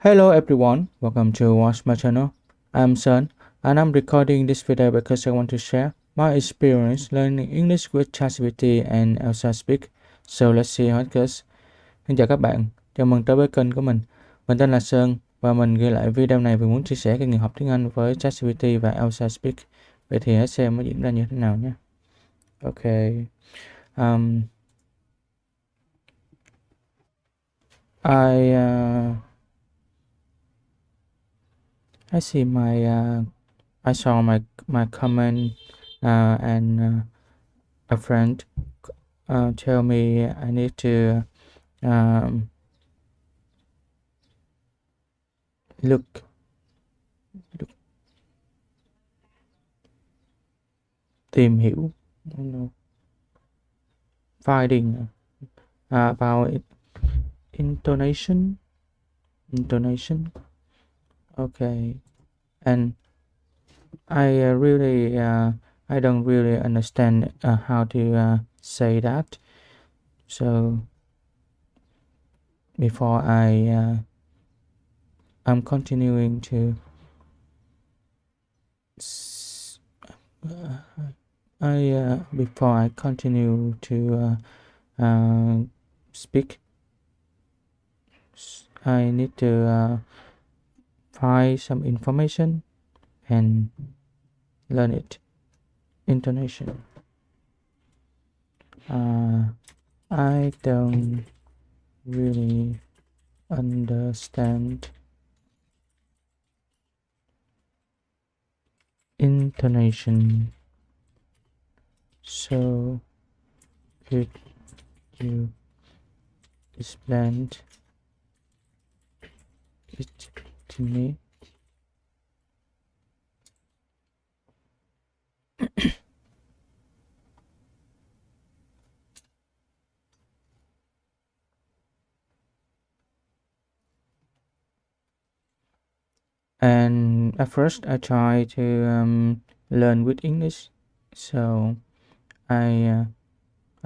Hello everyone, welcome to watch my channel. I'm Sun and I'm recording this video because I want to share my experience learning English with ChatGPT and ELSA Speak. So let's see how it goes. Xin chào các bạn, chào mừng tới với kênh của mình. Mình tên là Sơn và mình ghi lại video này vì muốn chia sẻ kinh nghiệm học tiếng Anh với ChatGPT và ELSA Speak. Vậy thì hãy xem nó diễn ra như thế nào nhé. Okay. Um, I uh, I see I saw my comment and a friend tell me I need to um, look, look tìm hiểu finding about intonation. Okay, and I don't really understand how to say that. So before I'm continuing to before I continue to speak, I need to find some information and learn it. Intonation. I don't really understand intonation. So could you explain it to me? And at first I try to learn with English, so I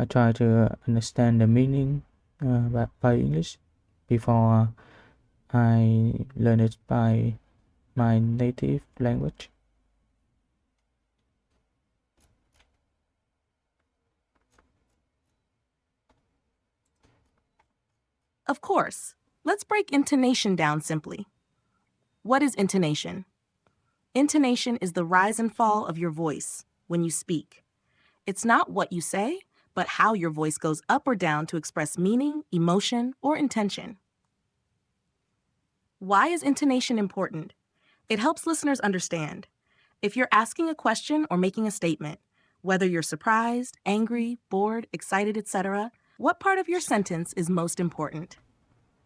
try to understand the meaning by English before I learn it by my native language. Of course. Let's break intonation down simply. What is intonation? Intonation is the rise and fall of your voice when you speak. It's not what you say, but how your voice goes up or down to express meaning, emotion, or intention. Why is intonation important? It helps listeners understand. If you're asking a question or making a statement, whether you're surprised, angry, bored, excited, etc., what part of your sentence is most important?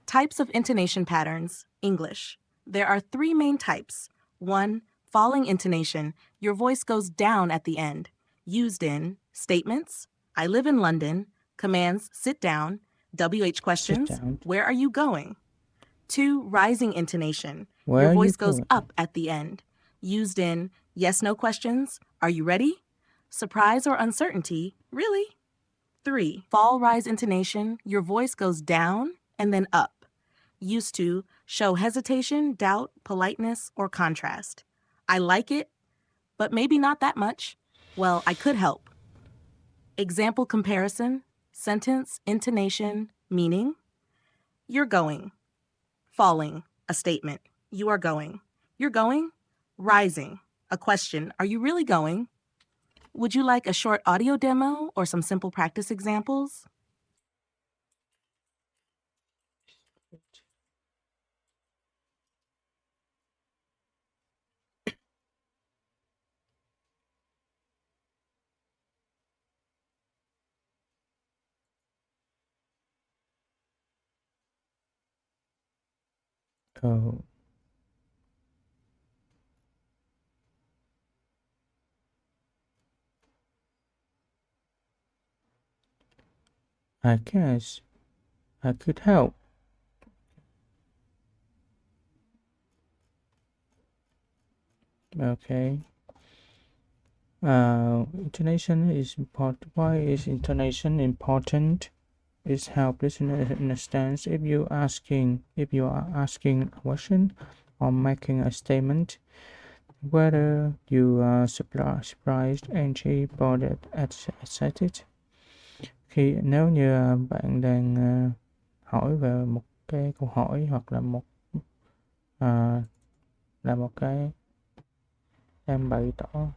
Types of intonation patterns, English. There are three main types. 1. Falling intonation. Your voice goes down at the end. Used in statements, I live in London, commands, sit down, WH questions, where are you going? 2. Rising intonation. Your voice goes up at the end. Used in yes, no questions, are you ready? Surprise or uncertainty, really? 3. Fall rise intonation. Your voice goes down and then up. Used to show hesitation, doubt, politeness, or contrast. I like it, but maybe not that much. Well, I could help. Example comparison, sentence, intonation, meaning. You're going. Falling, a statement. You are going. You're going. Rising, a question. Are you really going? Would you like a short audio demo or some simple practice examples? Oh. I guess I could help. Okay. Intonation is important. Why is intonation important? It helps listeners understand if you are asking a question or making a statement, whether you are surprised, angry, bored, excited. Nếu như bạn đang hỏi về một cái câu hỏi hoặc à, là một cái đang bày tỏ,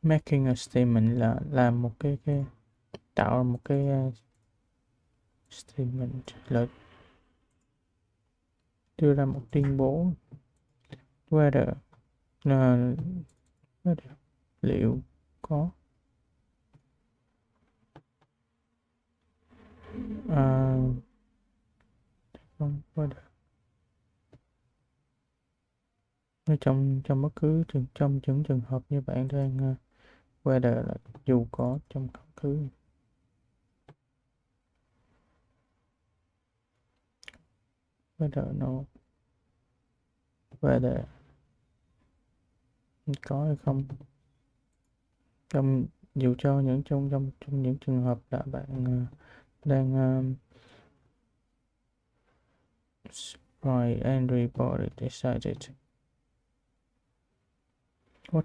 making a statement là làm một cái tạo một cái statement là đưa ra một tuyên bố. Whether là whether liệu có không whether trong trong bất cứ trong những trường hợp như bạn đang whether là dù có trong bất cứ whether no whether có hay không trong dù cho những trong những trường hợp là bạn đang surprised, angry, bored, excited. What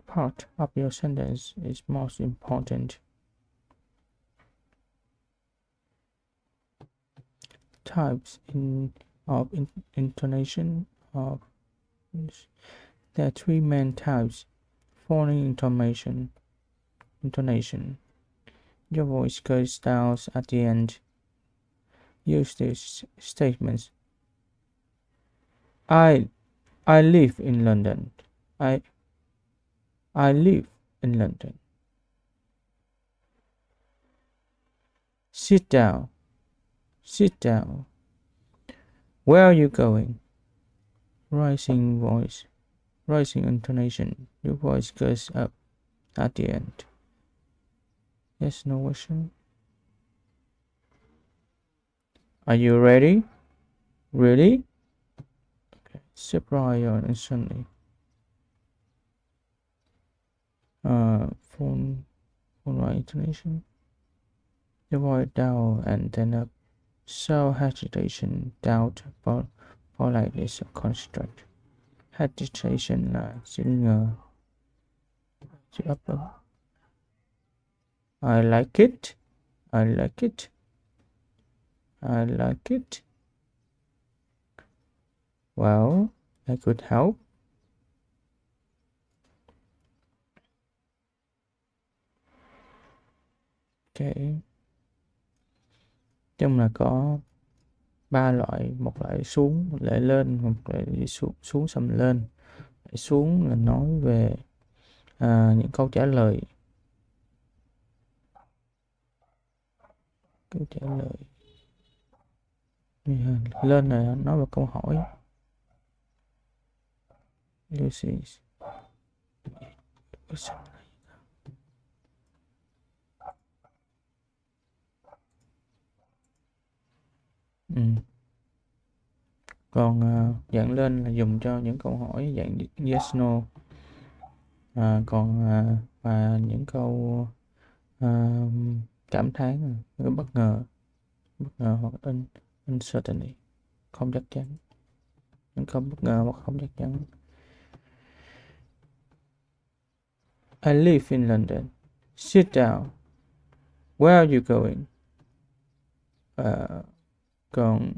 part of your sentence is most important? Types of intonation of there are three main types. Following intonation. Your voice goes down at the end. Use these statements. I live in London. I live in London. Sit down. Sit down. Where are you going? Rising voice. Rising intonation. Your voice goes up at the end. Yes, no question. Are you ready? Really? Okay. Surprise or instantly. Phone right intonation. The voice down and then up. So hesitation, doubt, politeness, construct. Hesitation là chữ ngờ, chữ upper. I like it. I like it. I like it. Well, I could help. Okay. Trong là có ba loại, một loại xuống, một loại lên, một loại xuống xong lên. Loại xuống là nói về những câu trả lời. Câu trả lời. Lên là nói về câu hỏi. Lucy's. Còn dạng lên là dùng cho những câu hỏi dạng yes no. Còn và những câu cảm thán, bất ngờ hoặc uncertainty, không chắc chắn, những câu bất ngờ hoặc không chắc chắn. I live in London. Sit down. Where are you going? Còn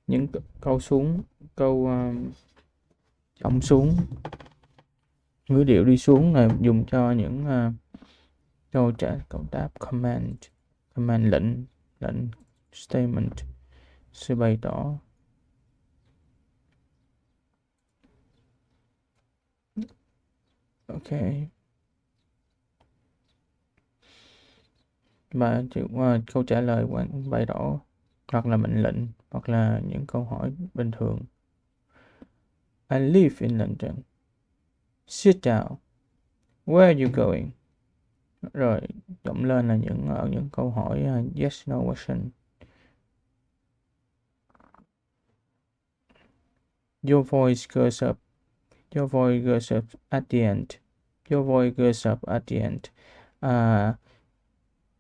những câu xuống, câu trọng xuống, ngữ điệu đi xuống là dùng cho những câu đáp command lệnh statement, sự bày tỏ. Ok. Và câu trả lời bày tỏ hoặc là mệnh lệnh hoặc là những câu hỏi bình thường. I live in London. Sit down. Where are you going? Rồi giọng lên là những câu hỏi yes no question. Your voice goes up Your voice goes up at the end. Your voice goes up at the end. Uh,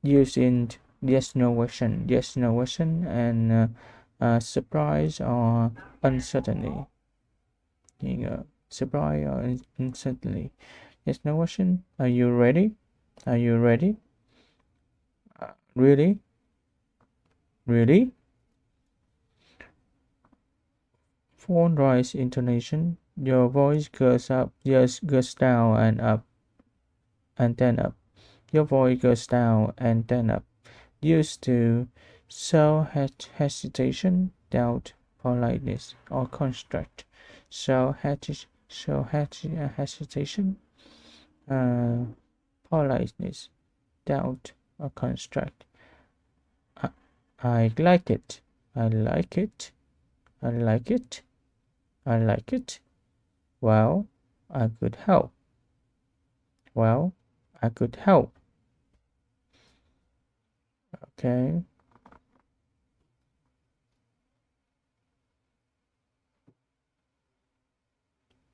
Using yes no question, yes no question, and surprise or uncertainty. Surprise or uncertainty. Yes no question. Are you ready? Are you ready? Really? Really? Phone rise intonation. Your voice goes up, yes, goes down and up, and then up. Your voice goes down and then up. Used to show hesitation, doubt, politeness, or construct. Hesitation, uh, politeness, doubt, or construct. I, I like it. I like it. I like it. I like it. Well, I could help. Well, I could help. Okay,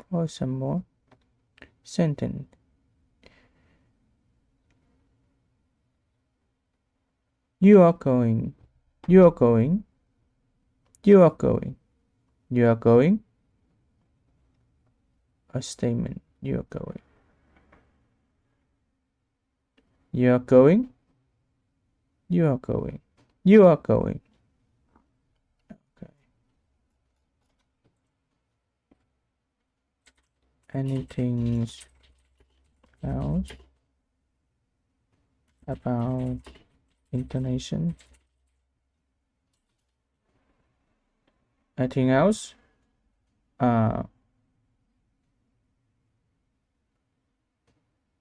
for some more sentence. You are going. You are going. You are going. You are going. A statement. You are going. You are going. You are going. You are going. Okay. Anything else about intonation? Anything else? Uh,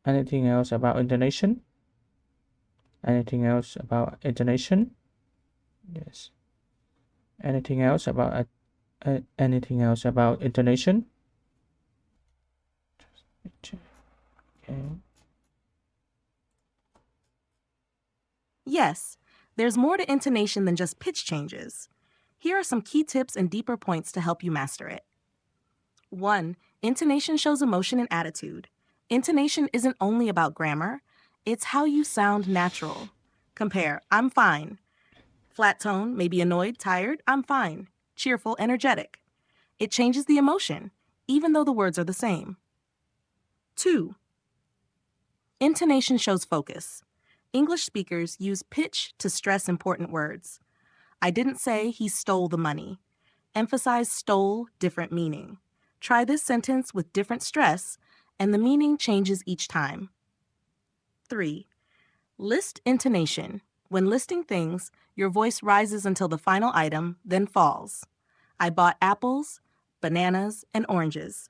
Anything else about intonation? Anything else about intonation? Yes. Anything else about anything else about intonation? Okay. Yes, there's more to intonation than just pitch changes. Here are some key tips and deeper points to help you master it. 1. Intonation shows emotion and attitude. Intonation isn't only about grammar, it's how you sound natural. Compare I'm fine. Flat tone, maybe annoyed, tired, I'm fine. Cheerful, energetic. It changes the emotion, even though the words are the same. 2. Intonation shows focus. English speakers use pitch to stress important words. I didn't say he stole the money. Emphasize stole, different meaning. Try this sentence with different stress, and the meaning changes each time. 3. List intonation. When listing things, your voice rises until the final item, then falls. I bought apples, bananas, and oranges.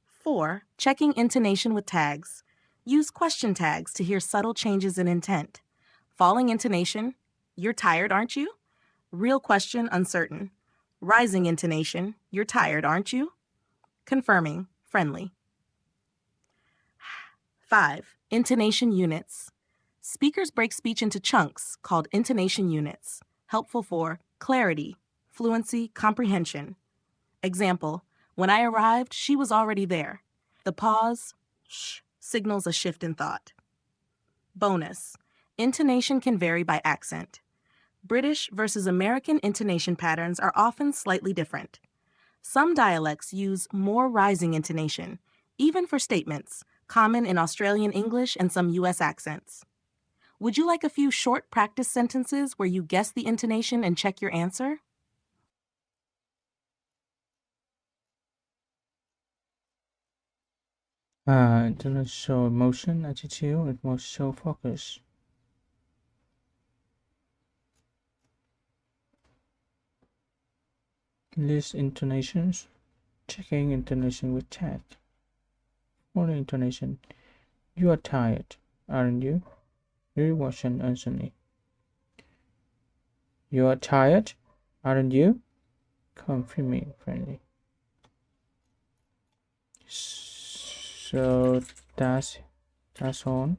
4. Checking intonation with tags. Use question tags to hear subtle changes in intent. Falling intonation, you're tired, aren't you? Real question, uncertain. Rising intonation, you're tired, aren't you? Confirming, friendly. 5. Intonation units. Speakers break speech into chunks called intonation units, helpful for clarity, fluency, comprehension. Example, when I arrived, she was already there. The pause, sh, signals a shift in thought. Bonus. Intonation can vary by accent. British versus American intonation patterns are often slightly different. Some dialects use more rising intonation, even for statements, common in Australian English and some US accents. Would you like a few short practice sentences where you guess the intonation and check your answer? It doesn't show emotion, attitude, it must show focus. List intonations, checking intonation with chat. Morning intonation. You are tired, aren't you? Rewatching Anthony. You are tired, aren't you? Confirming friendly. So that's on.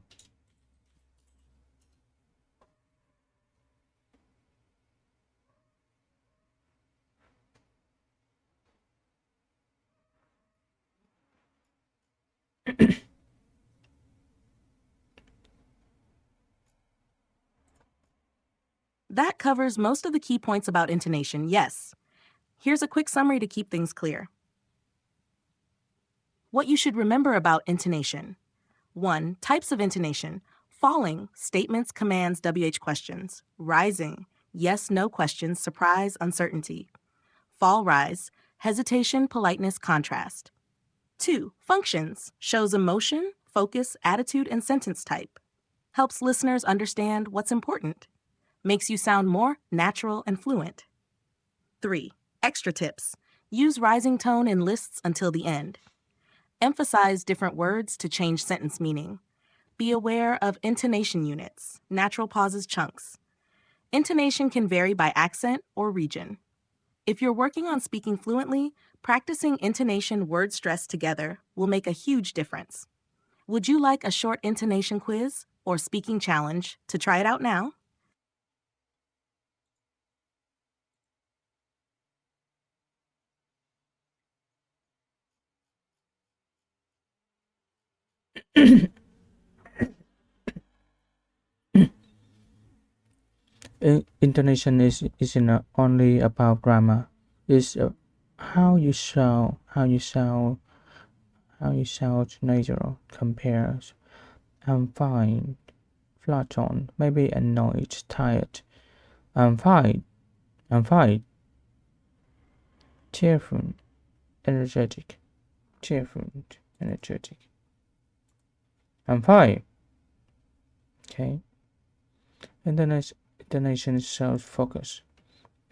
That covers most of the key points about intonation, yes. Here's a quick summary to keep things clear. What you should remember about intonation. 1. Types of intonation. Falling, statements, commands, WH questions. Rising, yes, no questions, surprise, uncertainty. Fall rise, hesitation, politeness, contrast. 2. Functions, shows emotion, focus, attitude, and sentence type. Helps listeners understand what's important. Makes you sound more natural and fluent. 3. Extra tips, use rising tone in lists until the end. Emphasize different words to change sentence meaning. Be aware of intonation units, natural pauses, chunks. Intonation can vary by accent or region. If you're working on speaking fluently, practicing intonation word stress together will make a huge difference. Would you like a short intonation quiz or speaking challenge to try it out now? Intonation isn't only about grammar. It's how you sound natural. Compares. I'm fine. Flat tone. Maybe annoyed, tired. I'm fine. I'm fine. Cheerful, energetic. Cheerful, energetic. I'm fine. Okay. Intonation shows focus.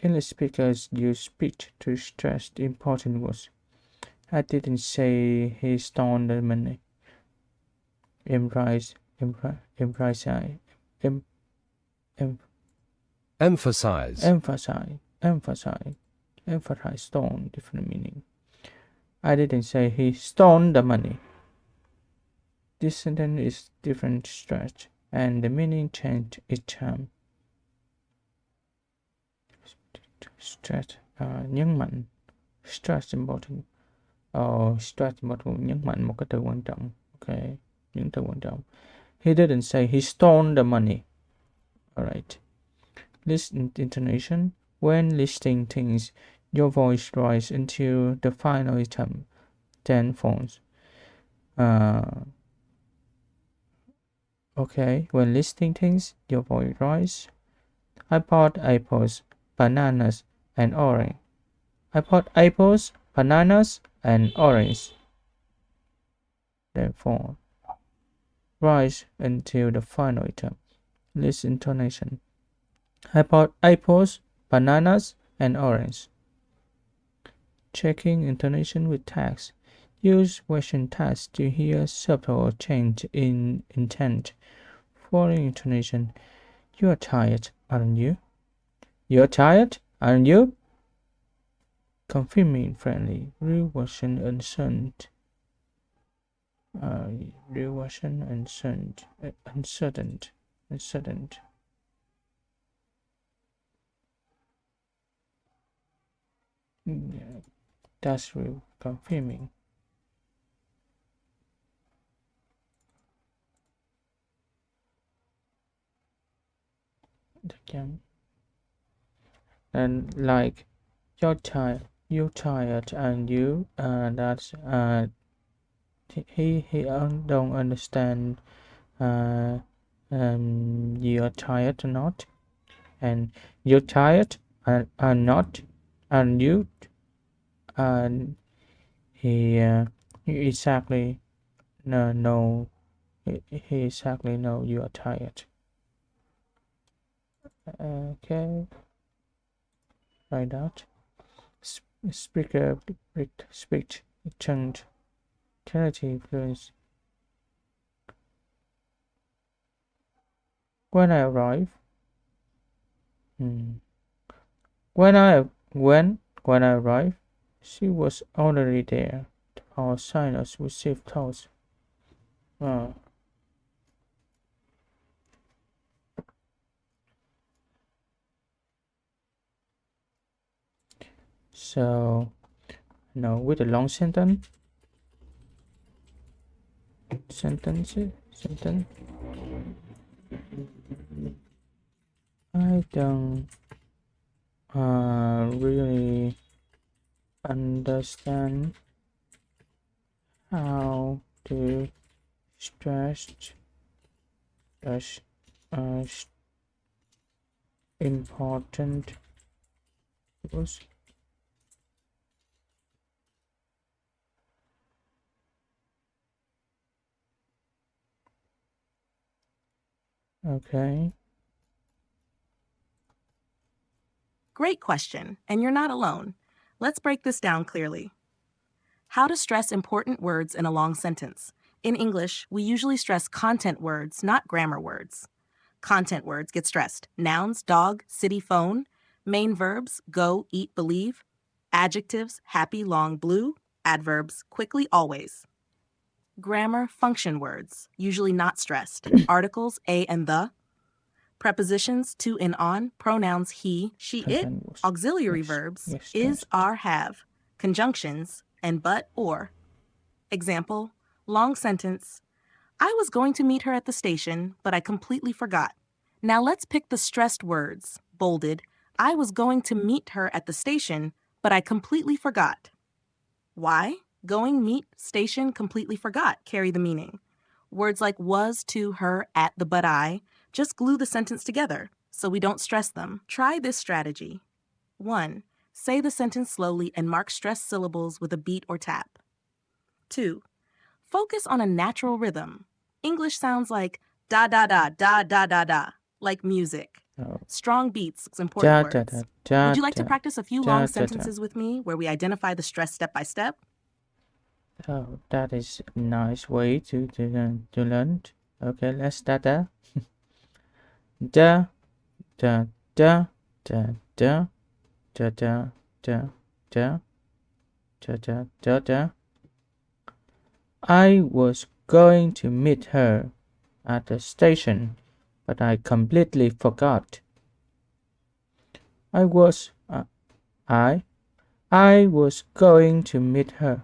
English speakers use speech to stress the important words. I didn't say he stole the money. Emphasize, emphasize, em, em, Emphasize. emphasize, stole, different meaning. I didn't say he stole the money. This sentence is different stretch, and the meaning changed each time. Stress, nhấn mạnh. Stress important. Stress important, nhấn mạnh một cái từ quan trọng. Okay, những từ quan trọng. He didn't say he stole the money. Alright. Listen intonation. When listing things, your voice rises until the final item, then falls. Okay, when listing things, your voice rises. I bought apples, bananas, and orange. I bought apples, bananas, and orange. Then fall. Rise until the final item. List intonation. I bought apples, bananas, and orange. Checking intonation with text. Use question tags to hear subtle change in intent. Following intonation. You are tired, aren't you? You're tired, aren't you? Confirming friendly. Real version uncertain. Real version uncertain. Uncertain. Yeah, that's real. Confirming. Again. And like you're tired, and you that's he don't understand you're tired or not, and you're tired and not, and you and he exactly no he exactly know you are tired. Okay, like that. Speaker speech change. Clarity influence. When I arrive, hmm. when I arrived, she was already there. Our signers received toast. Uh, so no, with a long sentence. Sentence. I I don't really understand how to stress such important was. Okay. Great question, and you're not alone. Let's break this down clearly. How to stress important words in a long sentence. In English, we usually stress content words, not grammar words. Content words get stressed. Nouns, dog, city, phone. Main verbs, go, eat, believe. Adjectives, happy, long, blue. Adverbs, quickly, always. Grammar, function words, usually not stressed. Articles, a and the. Prepositions, to and on. Pronouns, he, she, it. Content was. Auxiliary Yes. verbs, Yes. is, Stressed. are, have. Conjunctions, and but, or. Example, long sentence. I was going to meet her at the station, but I completely forgot. Now let's pick the stressed words. Bolded, I was going to meet her at the station, but I completely forgot. Why? Going, meet, station, completely forgot carry the meaning. Words like was, to, her, at, the, but I just glue the sentence together so we don't stress them. Try this strategy. 1. Say the sentence slowly and mark stressed syllables with a beat or tap. 2. Focus on a natural rhythm. English sounds like da da da da da da da, like music. Oh. Strong beats, important Da, da, words. da, da, Would you like to da, practice a few da, long da, da. sentences with me where we identify the stress step by step? Oh, that is a nice way to learn. Okay, let's start that. Da da da da da da da da da da da da da. I was going to meet her at the station, but I completely forgot. I was I I was going to meet her.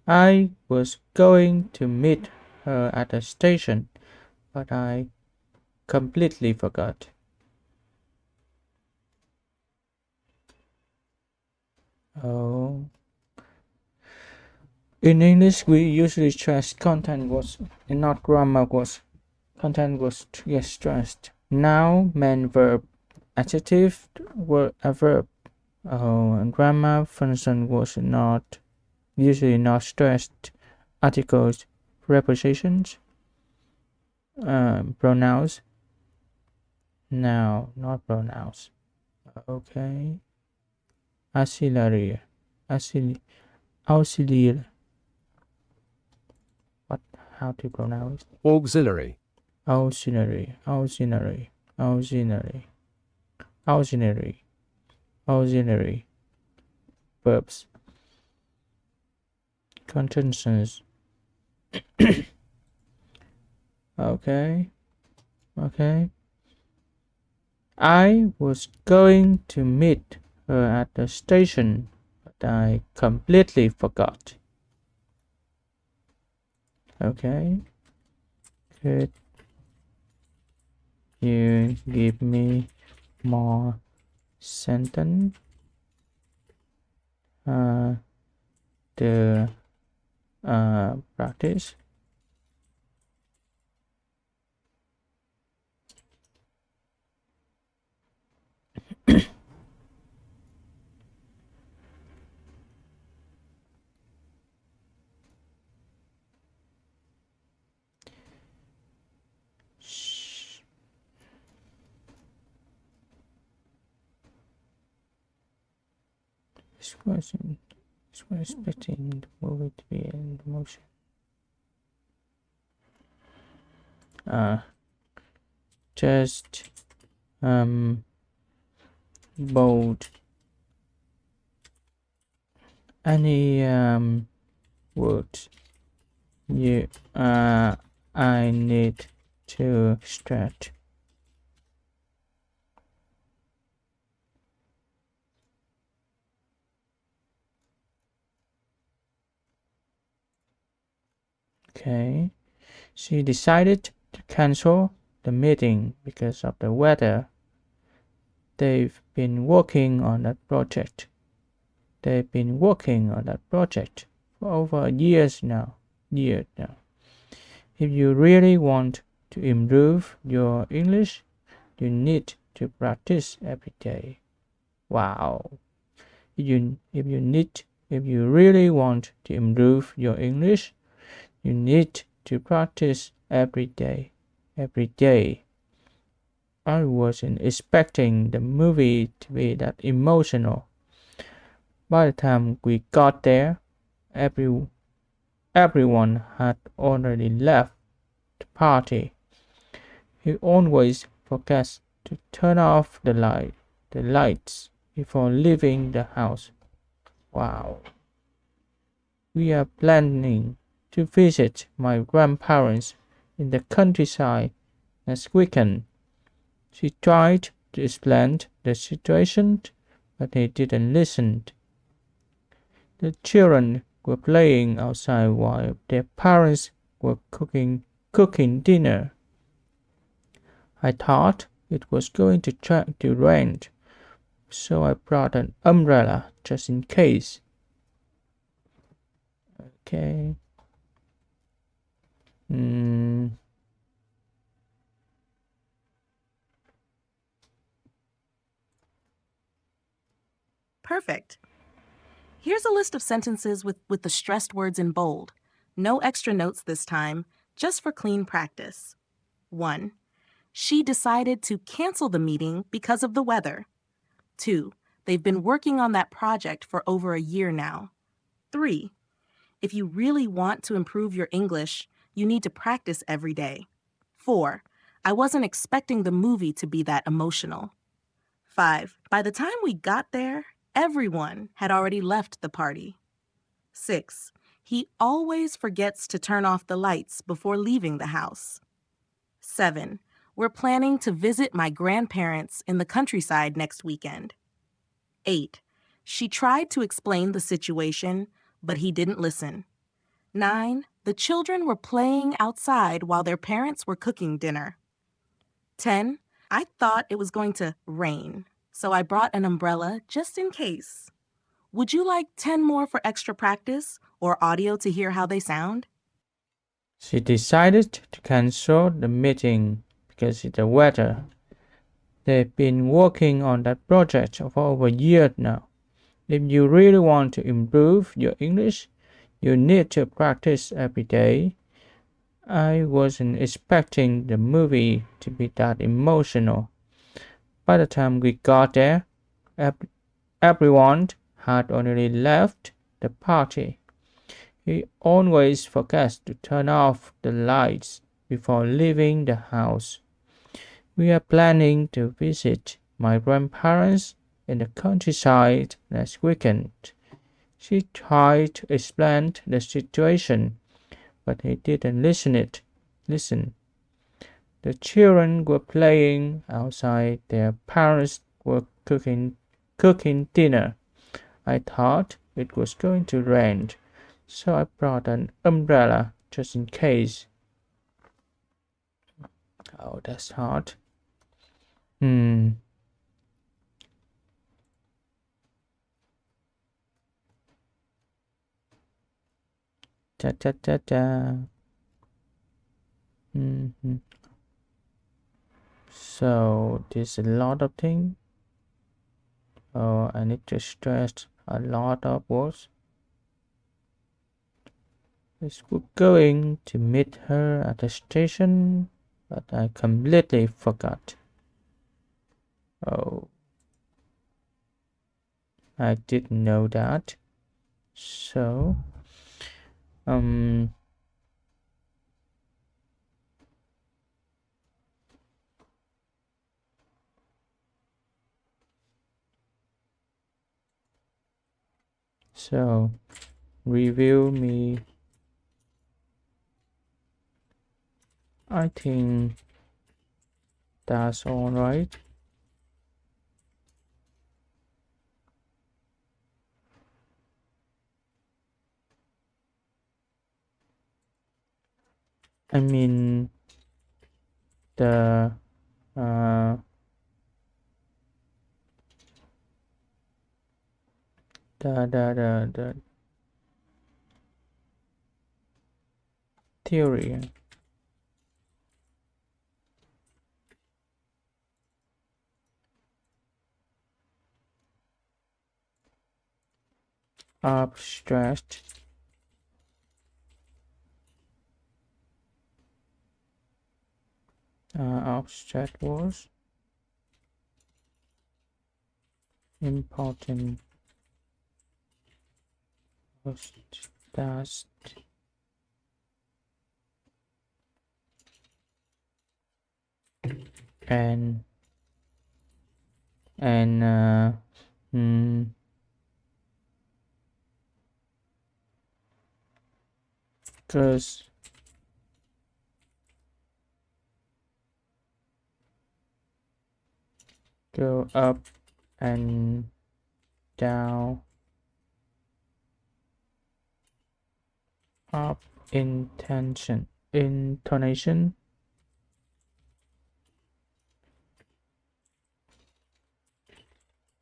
I was going to meet her at the station, but I completely forgot. Oh. In English, we usually stress content was and not grammar was. Content was stressed. Noun, main verb, adjective were a verb. Oh, and grammar function was not usually not stressed. Articles, prepositions, pronouns. No, not pronouns. Okay. Auxiliary, auxiliary. What? How to pronounce? Auxiliary. Auxiliary, auxiliary, auxiliary, auxiliary, auxiliary. Verbs. Conjunctions. Okay. Okay. I was going to meet her at the station, but I completely forgot. Okay. Could you give me more sentence? The practice. This question is expecting the movie to be in motion. Just bold any word you I need to stretch. Okay. She decided to cancel the meeting because of the weather. They've been working on that project. They've been working on that project for over years now. Years now. If you really want to improve your English, you need to practice every day. Wow. If you really want to improve your English, you need to practice every day. Every day. I wasn't expecting the movie to be that emotional. By the time we got there, everyone had already left the party. He always forgets to turn off the lights before leaving the house. Wow. We are planning to visit my grandparents in the countryside next weekend. She tried to explain the situation, but he didn't listen. The children were playing outside while their parents were cooking dinner. I thought it was going to rain, so I brought an umbrella just in case. Okay. Perfect. Here's a list of sentences with the stressed words in bold. No extra notes this time, just for clean practice. 1. She decided to cancel the meeting because of the weather. 2. They've been working on that project for over a year now. 3. If you really want to improve your English, you need to practice every day. 4. I wasn't expecting the movie to be that emotional. 5. By the time we got there, everyone had already left the party. 6. He always forgets to turn off the lights before leaving the house. 7. We're planning to visit my grandparents in the countryside next weekend. 8. She tried to explain the situation, but he didn't listen. 9. The children were playing outside while their parents were cooking dinner. 10. I thought it was going to rain, so I brought an umbrella just in case. Would you like 10 more for extra practice or audio to hear how they sound? She decided to cancel the meeting because of the weather. They've been working on that project for over a year now. If you really want to improve your English, you need to practice every day. I wasn't expecting the movie to be that emotional. By the time we got there, everyone had already left the party. He always forgets to turn off the lights before leaving the house. We are planning to visit my grandparents in the countryside next weekend. She tried to explain the situation, but he didn't listen. The children were playing outside. Their parents were cooking dinner. I thought it was going to rain, so I brought an umbrella just in case. Oh, that's hard. Ta ta ta ta. So there's a lot of things. Oh, I need to stress a lot of words. We're going to meet her at the station, but I completely forgot. Oh, I didn't know that. So, so review me. I think that's all right. I mean, the the theory abstract abstract was important was that and and mm, just go up and down up intonation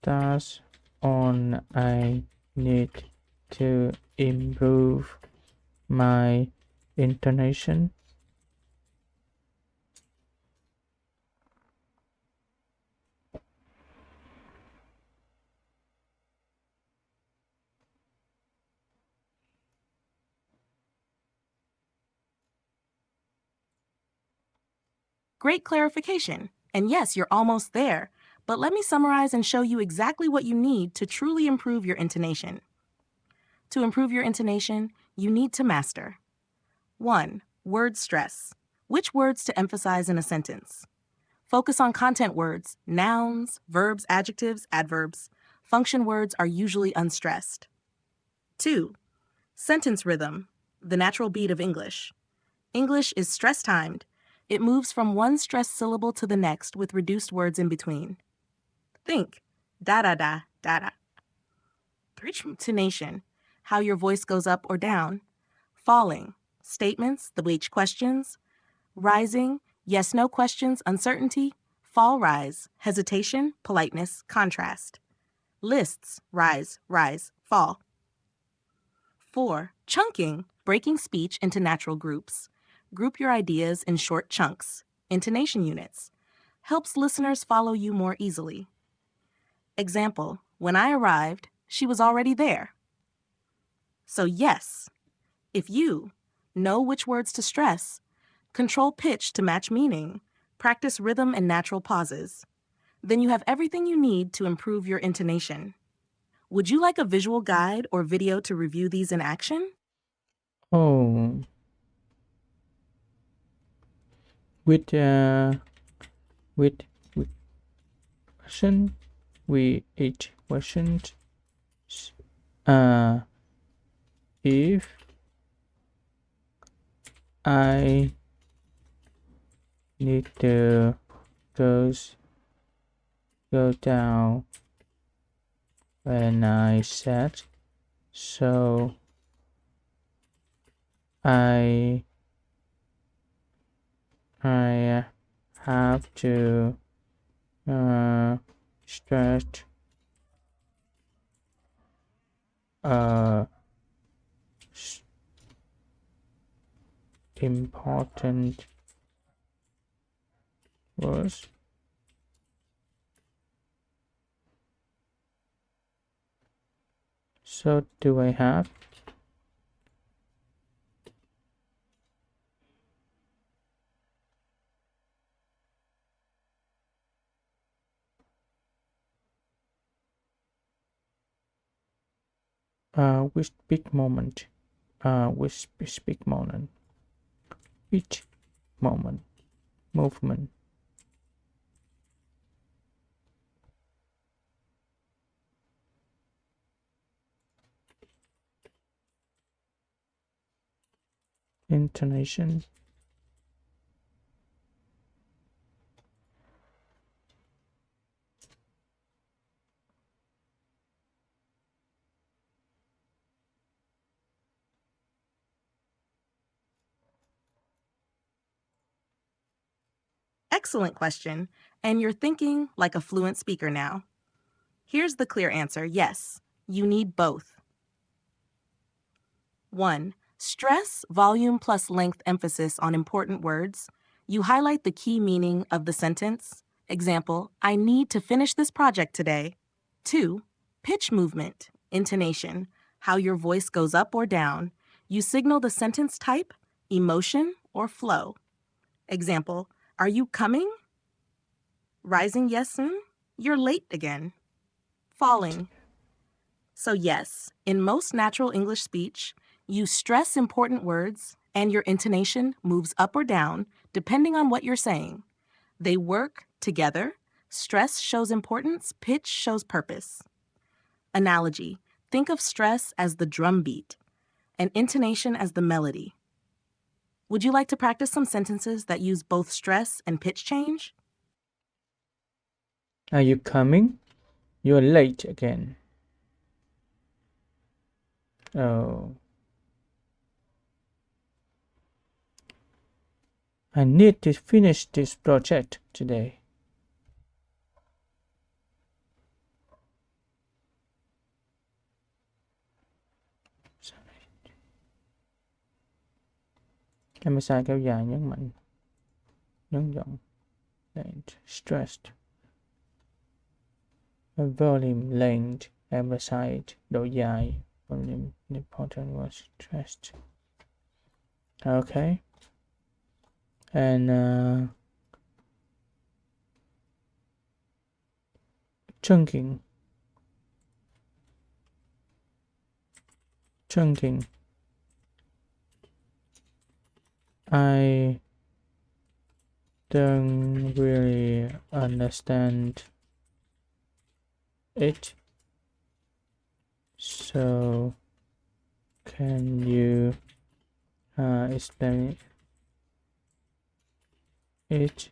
that's on I need to improve my intonation. Great clarification. And yes, you're almost there. But let me summarize and show you exactly what you need to truly improve your intonation. To improve your intonation, you need to master 1. Word stress. Which words to emphasize in a sentence? Focus on content words, nouns, verbs, adjectives, adverbs. Function words are usually unstressed. 2. Sentence rhythm, the natural beat of English. English is stress-timed. It moves from one stressed syllable to the next with reduced words in between. Think, da-da-da, da-da. 3. Intonation, how your voice goes up or down. Falling, statements, the H questions. Rising, yes-no questions, uncertainty. Fall, rise, hesitation, politeness, contrast. Lists, rise, rise, fall. 4. Chunking, breaking speech into natural groups. Group your ideas in short chunks, intonation units. Helps listeners follow you more easily. Example, when I arrived, she was already there. So yes, if you know which words to stress, control pitch to match meaning, practice rhythm and natural pauses, then you have everything you need to improve your intonation. Would you like a visual guide or video to review these in action? Oh, with with with question we each questions uh if I need to goes go down when I said so I I have to stretch uh s- important words. So do I have which big moment which big moment each moment movement intonation. Excellent question, and you're thinking like a fluent speaker now. Here's the clear answer, yes. You need both. 1. Stress, volume plus length emphasis on important words. You highlight the key meaning of the sentence. Example, I need to finish this project today. 2. Pitch movement, intonation, how your voice goes up or down. You signal the sentence type, emotion, or flow. Example, are you coming? Rising yes soon? You're late again. Falling. So yes, in most natural English speech, you stress important words and your intonation moves up or down depending on what you're saying. They work together. Stress shows importance, pitch shows purpose. Analogy, think of stress as the drum beat and intonation as the melody. Would you like to practice some sentences that use both stress and pitch change? Are you coming? You're late again. Oh. I need to finish this project today. Emphasize kéo dài, nhấn mạnh, nhấn giọng. Length, stressed. Volume, length, emphasize, độ dài. Volume, important was stressed. Okay. And chunking. I don't really understand it. So can you explain it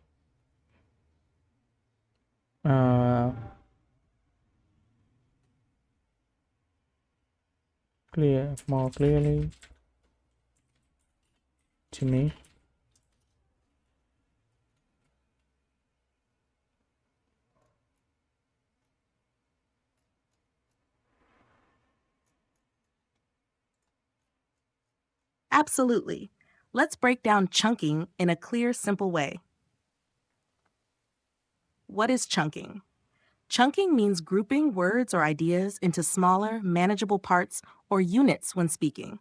more clearly to me? Absolutely. Let's break down chunking in a clear, simple way. What is chunking? Chunking means grouping words or ideas into smaller, manageable parts or units when speaking.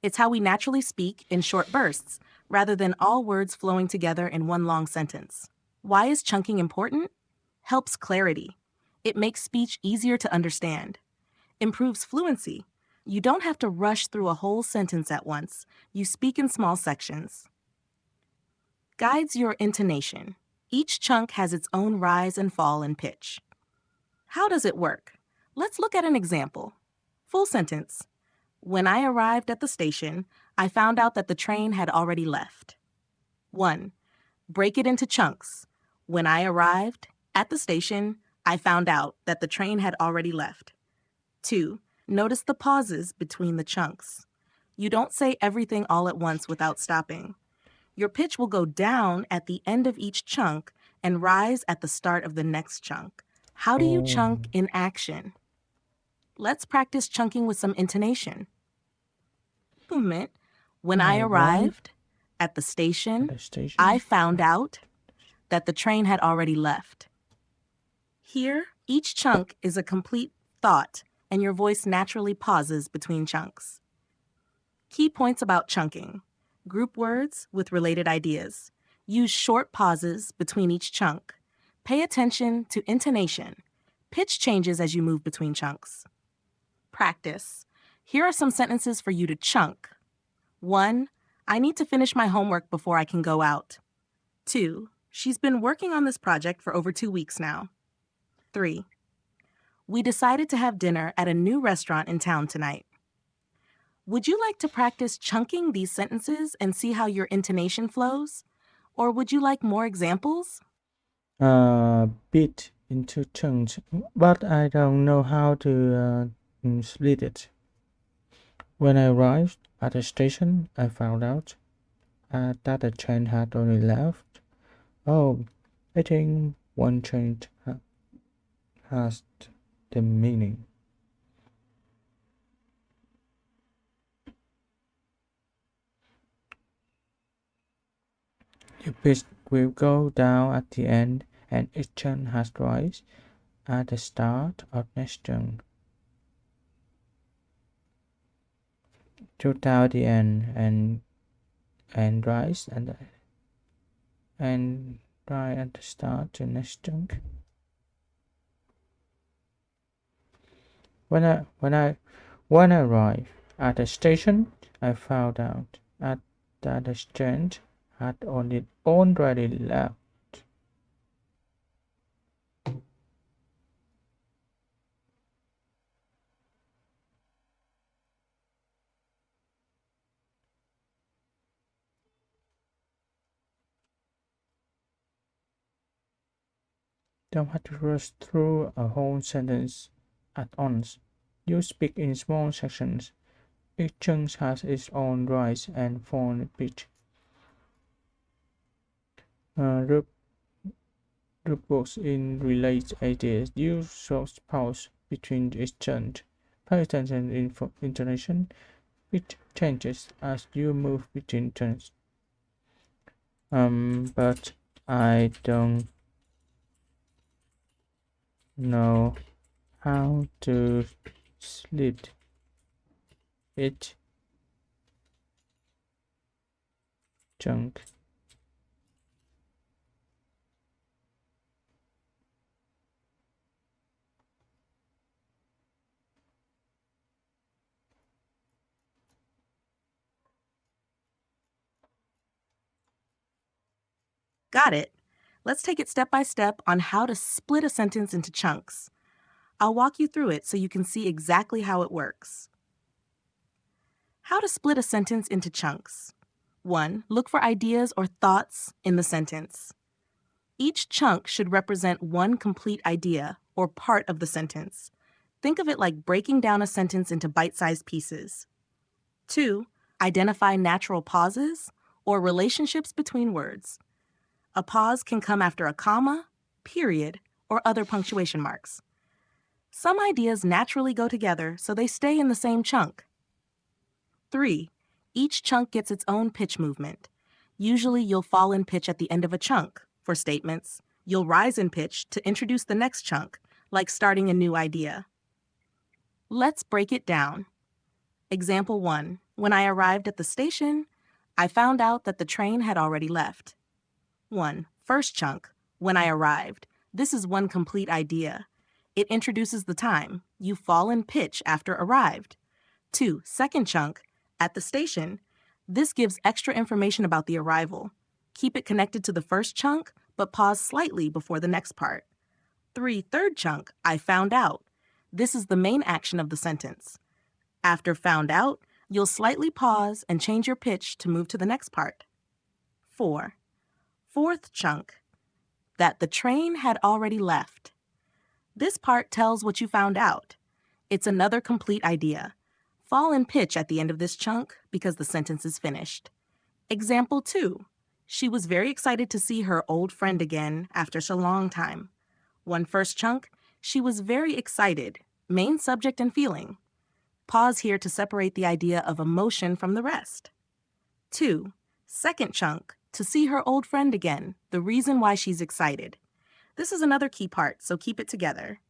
It's how we naturally speak in short bursts, rather than all words flowing together in one long sentence. Why is chunking important? Helps clarity. It makes speech easier to understand. Improves fluency. You don't have to rush through a whole sentence at once. You speak in small sections. Guides your intonation. Each chunk has its own rise and fall in pitch. How does it work? Let's look at an example. Full sentence. When I arrived at the station, I found out that the train had already left. 1. Break it into chunks. When I arrived at the station, I found out that the train had already left. 2. Notice the pauses between the chunks. You don't say everything all at once without stopping. Your pitch will go down at the end of each chunk and rise at the start of the next chunk. How do you chunk in action? Let's practice chunking with some intonation. Movement. When I arrived at the station, I found out that the train had already left. Here, each chunk is a complete thought, and your voice naturally pauses between chunks. Key points about chunking. Group words with related ideas. Use short pauses between each chunk. Pay attention to intonation. Pitch changes as you move between chunks. Practice. Here are some sentences for you to chunk. 1. I need to finish my homework before I can go out. 2. She's been working on this project for over 2 weeks now. 3. We decided to have dinner at a new restaurant in town tonight. Would you like to practice chunking these sentences and see how your intonation flows? Or would you like more examples? Bit into chunks, but I don't know how to split it. When I arrived at the station, I found out that the train had already left. Oh, I think one train has the meaning. Your pitch will go down at the end, and each chunk has rise at the start of next chunk. To down at the end and rise and rise at the start to next chunk. When I arrived at the station, I found out that the train had already left. Don't have to rush through a whole sentence at once. You speak in small sections. Each chunk has its own rise and fall pitch. Rub books in related ideas. Use short pause between each chunk. Pay attention in intonation. Pitch changes as you move between chunks. But I don't know how to split each chunk. Got it. Let's take it step by step on how to split a sentence into chunks. I'll walk you through it so you can see exactly how it works. How to split a sentence into chunks. 1. Look for ideas or thoughts in the sentence. Each chunk should represent one complete idea or part of the sentence. Think of it like breaking down a sentence into bite-sized pieces. 2. Identify natural pauses or relationships between words. A pause can come after a comma, period, or other punctuation marks. Some ideas naturally go together, so they stay in the same chunk. 3. Each chunk gets its own pitch movement. Usually you'll fall in pitch at the end of a chunk. For statements, you'll rise in pitch to introduce the next chunk, like starting a new idea. Let's break it down. Example 1. When I arrived at the station, I found out that the train had already left. 1. First chunk. When I arrived. This is one complete idea. It introduces the time. You fall in pitch after arrived. 2. Second chunk. At the station. This gives extra information about the arrival. Keep it connected to the first chunk, but pause slightly before the next part. 3. Third chunk. I found out. This is the main action of the sentence. After found out, you'll slightly pause and change your pitch to move to the next part. 4. Fourth chunk. That the train had already left. This part tells what you found out. It's another complete idea. Fall in pitch at the end of this chunk because the sentence is finished. Example 2. She was very excited to see her old friend again after so long time. 1. First chunk. She was very excited. Main subject and feeling. Pause here to separate the idea of emotion from the rest. 2. Second chunk. To see her old friend again. The reason why she's excited. This is another key part, so keep it together.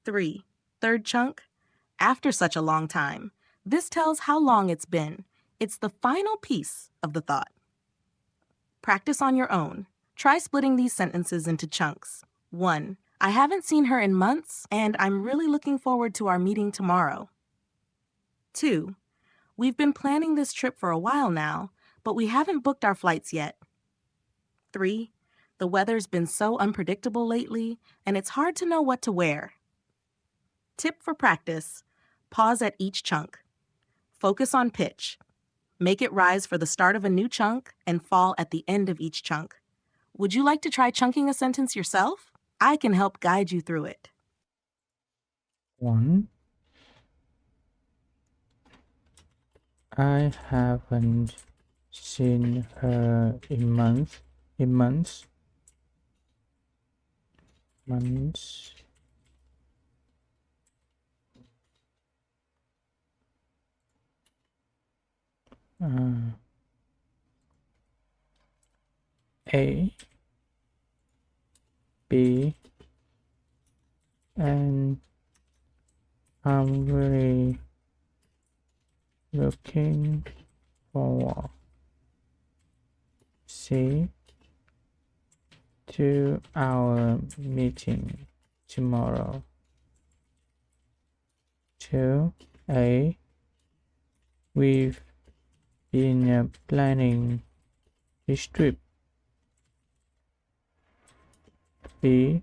3. Third chunk. After such a long time. This tells how long it's been. It's the final piece of the thought. Practice on your own. Try splitting these sentences into chunks. 1. I haven't seen her in months, and I'm really looking forward to our meeting tomorrow. 2. We've been planning this trip for a while now, but we haven't booked our flights yet. 3. The weather's been so unpredictable lately, and it's hard to know what to wear. Tip for practice. Pause at each chunk. Focus on pitch. Make it rise for the start of a new chunk and fall at the end of each chunk. Would you like to try chunking a sentence yourself? I can help guide you through it. 1. I haven't seen her in months. Uh, A, B, and I'm really looking forward, C, to our meeting tomorrow. 2A, we've been planning this trip. B,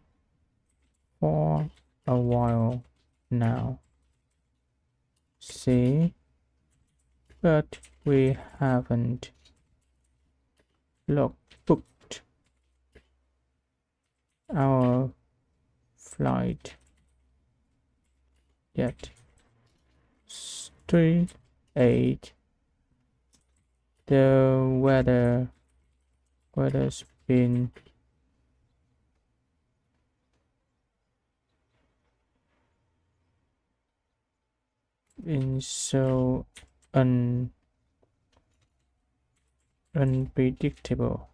for a while now. C, but we haven't booked our flight yet. 3, 8, the weather's been so unpredictable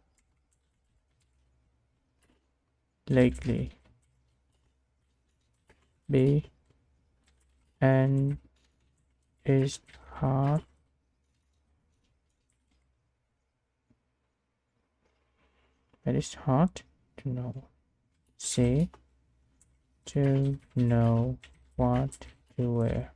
lately. B, and it's hard to know. C, to know what to wear.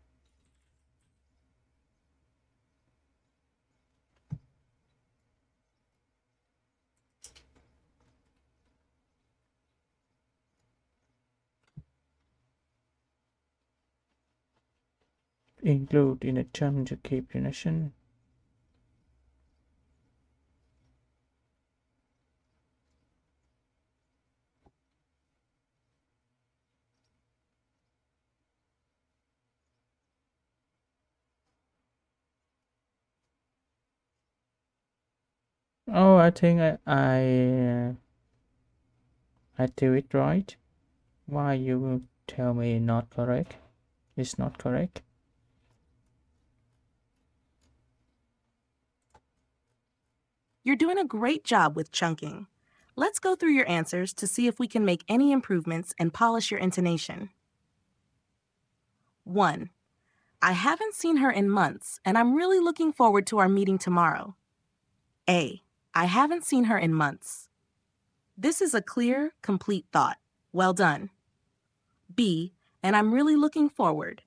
Include in a term to keep unison. Oh, I think I do it right. Why you will tell me not correct? It's not correct. You're doing a great job with chunking. Let's go through your answers to see if we can make any improvements and polish your intonation. 1. I haven't seen her in months, and I'm really looking forward to our meeting tomorrow. A. I haven't seen her in months. This is a clear, complete thought. Well done. B. And I'm really looking forward.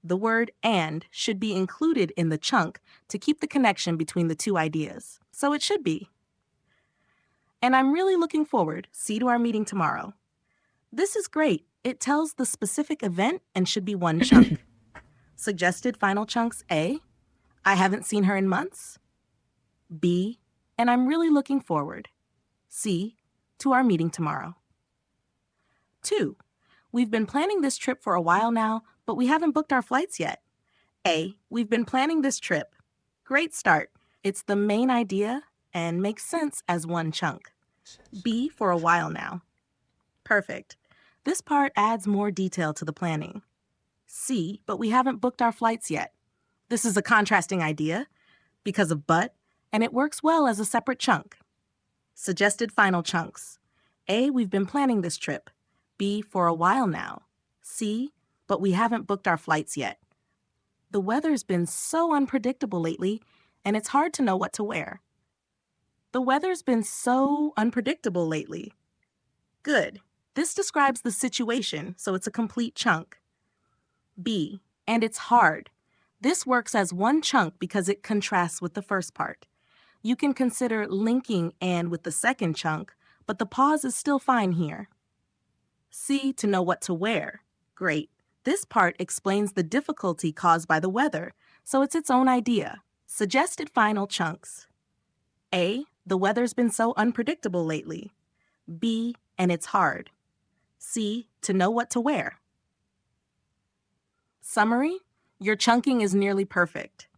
The word and should be included in the chunk to keep the connection between the two ideas. So it should be. And I'm really looking forward. See to our meeting tomorrow. This is great. It tells the specific event and should be one chunk. Suggested final chunks: A. I haven't seen her in months. B. And I'm really looking forward. C. To our meeting tomorrow. 2. We've been planning this trip for a while now, but we haven't booked our flights yet. A. We've been planning this trip. Great start. It's the main idea and makes sense as one chunk. B. For a while now. Perfect. This part adds more detail to the planning. C. But we haven't booked our flights yet. This is a contrasting idea because of but, and it works well as a separate chunk. Suggested final chunks. A. We've been planning this trip. B. For a while now. C. But we haven't booked our flights yet. The weather's been so unpredictable lately, and it's hard to know what to wear. The weather's been so unpredictable lately. Good. This describes the situation, so it's a complete chunk. B. And it's hard. This works as one chunk because it contrasts with the first part. You can consider linking and with the second chunk, but the pause is still fine here. C. To know what to wear. Great. This part explains the difficulty caused by the weather, so it's its own idea. Suggested final chunks. A. The weather's been so unpredictable lately. B. And it's hard. C. To know what to wear. Summary: your chunking is nearly perfect.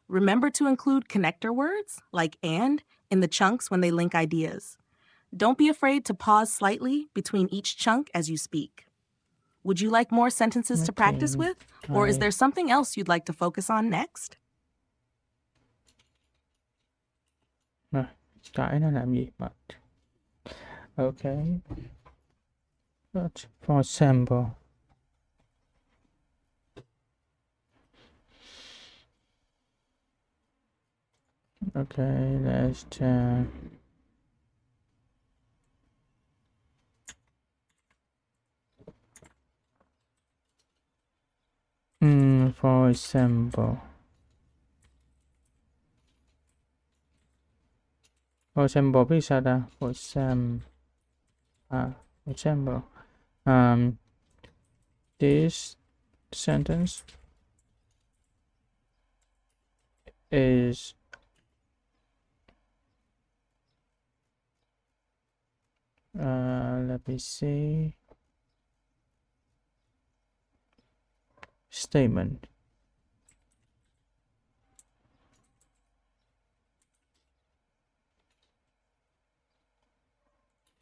Remember to include connector words, like and, in the chunks when they link ideas. Don't be afraid to pause slightly between each chunk as you speak. Would you like more sentences to practice with, or is there something else you'd like to focus on next? Cái nó làm gì? But Okay, but for example, okay, let's for example, biết sao ta? For example, this sentence is let me see, statement.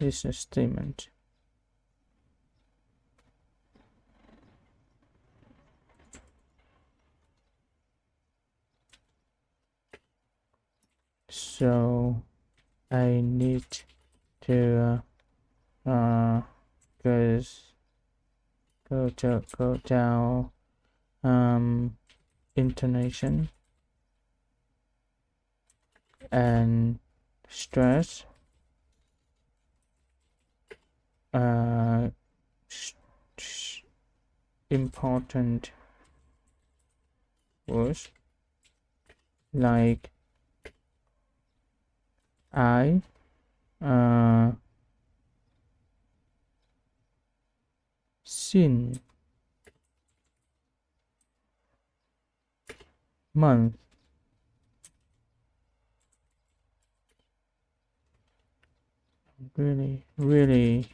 Is a statement. So I need to go down intonation and stress important words like I sin month really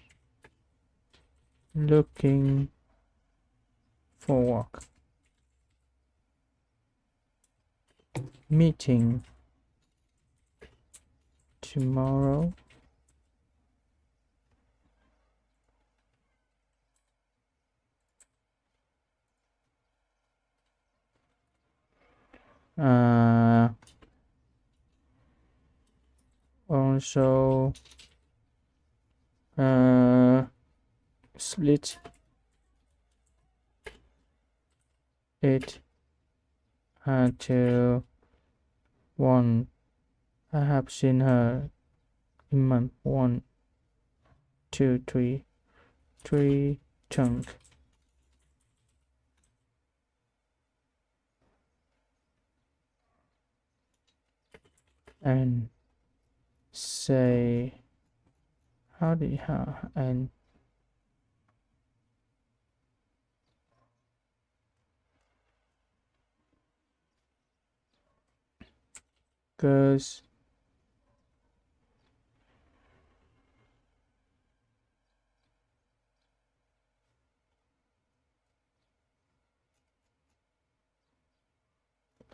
looking for work meeting tomorrow also split it to one. I have seen her in month 1, 2, 3 chunk and say how and girls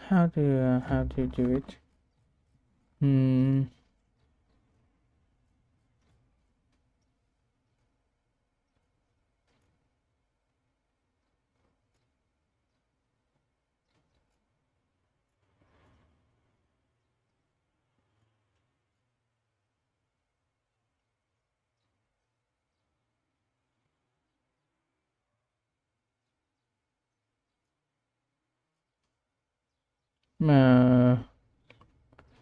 how do you do it?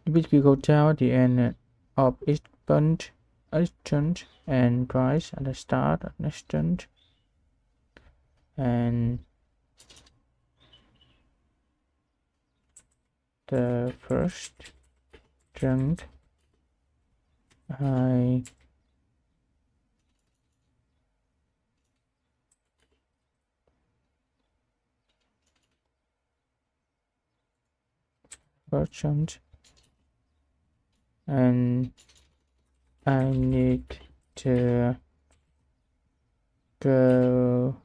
Which we go down the end of each bunch instant and price at the start of instant and the first chunk I first chunk and I need to go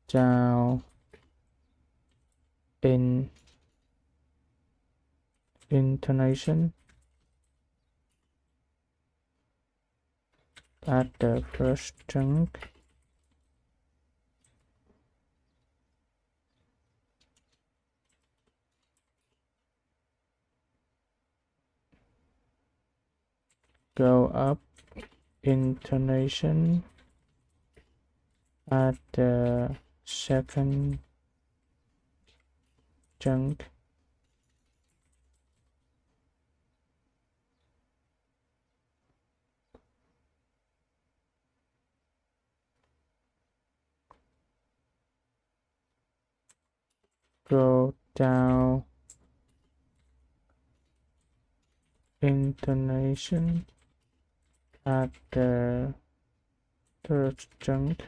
down in intonation at the first chunk go up intonation at the second chunk go down intonation at the third chunk.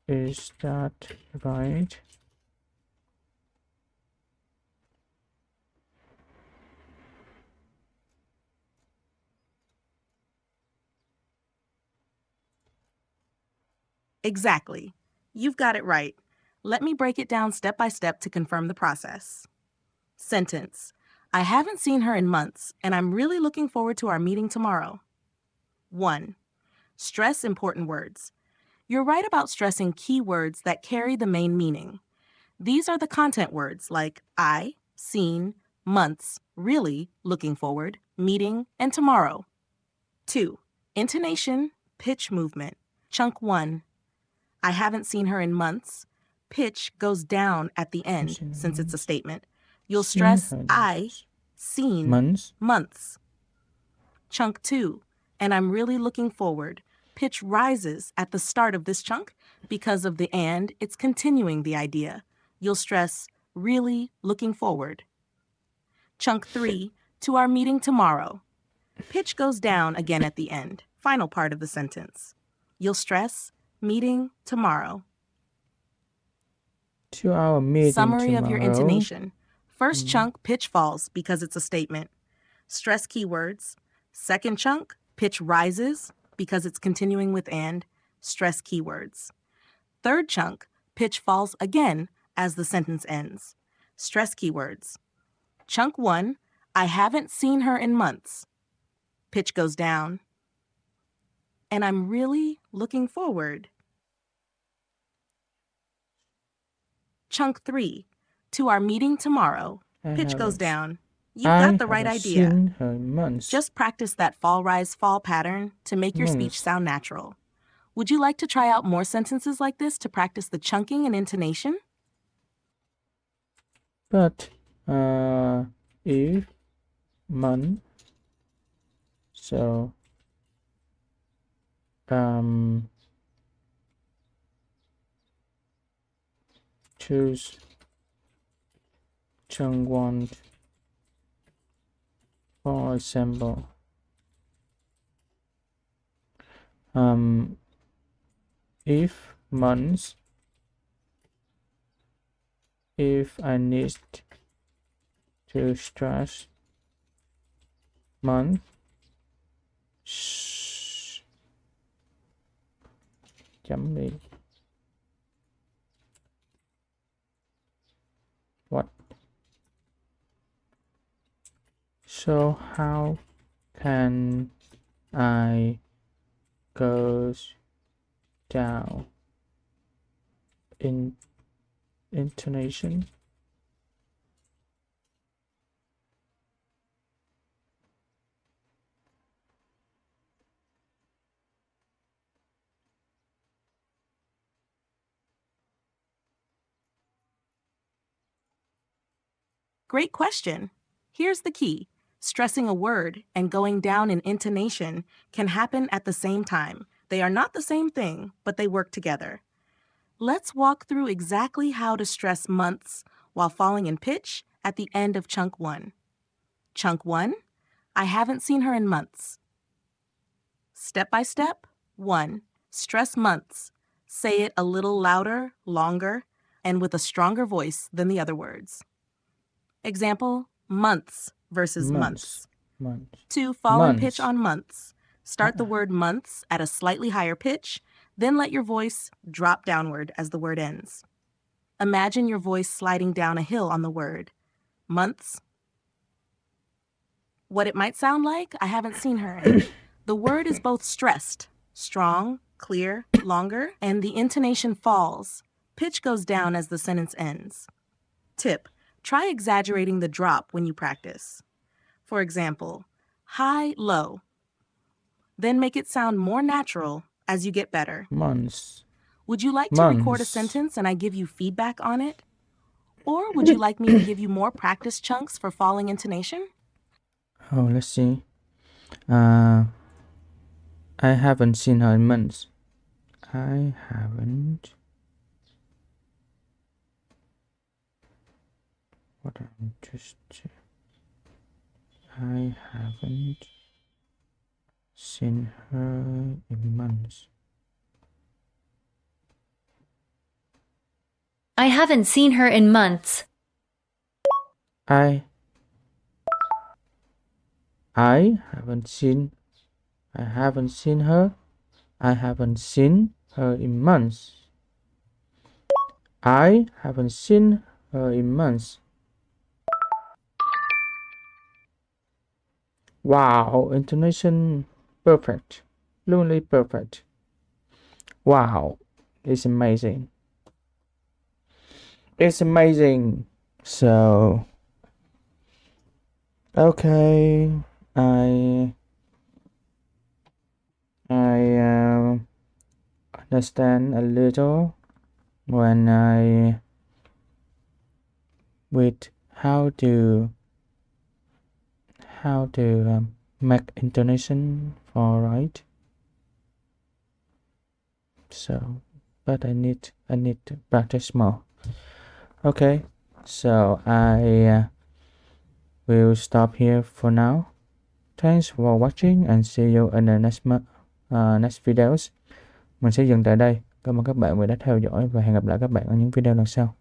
Is that right? Exactly. You've got it right. Let me break it down step by step to confirm the process. Sentence. I haven't seen her in months, and I'm really looking forward to our meeting tomorrow. 1. Stress important words. You're right about stressing key words that carry the main meaning. These are the content words like I, seen, months, really, looking forward, meeting, and tomorrow. 2. Intonation, pitch movement. Chunk 1. I haven't seen her in months. Pitch goes down at the end since it's a statement. You'll stress I, seen, months. months. Chunk 2. And I'm really looking forward. Pitch rises at the start of this chunk because of the and, it's continuing the idea. You'll stress really looking forward. Chunk 3. To our meeting tomorrow. Pitch goes down again at the end, final part of the sentence. You'll stress meeting tomorrow. To our meeting Summary tomorrow. of your intonation. First chunk, pitch falls because it's a statement. Stress keywords. Second chunk, pitch rises because it's continuing with and. Stress keywords. Third chunk, pitch falls again as the sentence ends. Stress keywords. Chunk 1, I haven't seen her in months. Pitch goes down. And I'm really looking forward. Chunk 3, to our meeting tomorrow. Pitch goes down. You've got the right idea. Seen her in months. Just practice that fall, rise, fall pattern to make your speech sound natural. Would you like to try out more sentences like this to practice the chunking and intonation? But if month, so choose chunk 1 for example. If months, if I need to stress month, chấm đi. What? So how can I go down in intonation? Great question. Here's the key. Stressing a word and going down in intonation can happen at the same time. They are not the same thing, but they work together. Let's walk through exactly how to stress months while falling in pitch at the end of chunk 1. Chunk 1, I haven't seen her in months. Step by step. 1. Stress months. Say it a little louder, longer, and with a stronger voice than the other words. Example, months versus months. 2. Fall in pitch on months. Start the word months at a slightly higher pitch, then let your voice drop downward as the word ends. Imagine your voice sliding down a hill on the word months. What it might sound like, I haven't seen her in. The word is both stressed, strong, clear, longer, and the intonation falls. Pitch goes down as the sentence ends. Tip: Try exaggerating the drop when you practice. For example, high, low. Then make it sound more natural as you get better. Months. Would you like to record a Months. sentence and I give you feedback on it? Or would you like me to give you more practice chunks for falling intonation? Oh, let's see. I haven't seen her in months. I haven't. What I'm just. I haven't seen her in months. I haven't seen her in months. I haven't seen her. I haven't seen her in months. I haven't seen her in months. Wow, intonation perfect. Lonely perfect. Wow, it's amazing. It's amazing. So, okay, I understand a little when I with how to make intonation for right. So, but I need to practice more. Okay, so I will stop here for now. Thanks for watching and see you in the next videos. Mình sẽ dừng tại đây. Cảm ơn các bạn vì đã theo dõi và hẹn gặp lại các bạn ở những video lần sau.